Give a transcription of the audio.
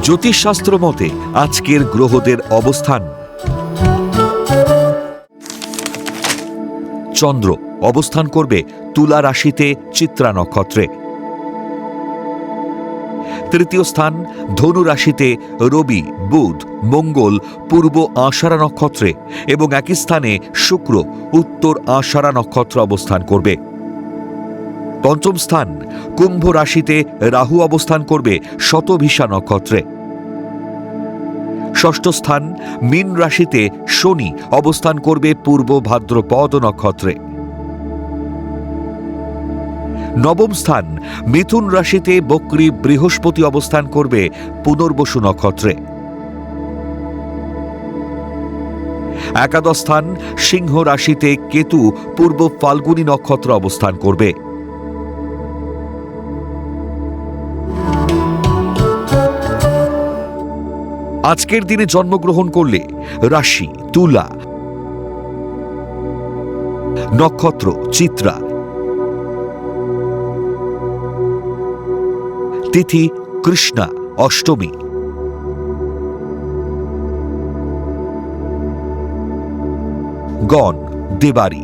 জ্যোতিষশাস্ত্র মতে আজকের গ্রহদের অবস্থান। চন্দ্র অবস্থান করবে তুলা রাশিতে চিত্রা নক্ষত্রে। তৃতীয় স্থান ধনু রাশিতে রবি, বুধ, মঙ্গল পূর্ব আষাঢ়া নক্ষত্রে এবং একই স্থানে শুক্র উত্তর আষাঢ়া নক্ষত্র অবস্থান করবে। পঞ্চম স্থান কুম্ভ রাশিতে রাহু অবস্থান করবে শতভিষা নক্ষত্রে। ষষ্ঠ স্থান মীন রাশিতে শনি অবস্থান করবে পূর্ব ভাদ্রপদ নক্ষত্রে। নবম স্থান মিথুন রাশিতে বক্রী বৃহস্পতি অবস্থান করবে পুনর্বসু নক্ষত্রে। একাদশ স্থান সিংহ রাশিতে কেতু পূর্ব ফাল্গুনী নক্ষত্র অবস্থান করবে। আজকের দিনে জন্মগ্রহণ করলে রাশি তুলা, নক্ষত্র চিত্রা, তিথি কৃষ্ণা অষ্টমী, গণ দেবারী।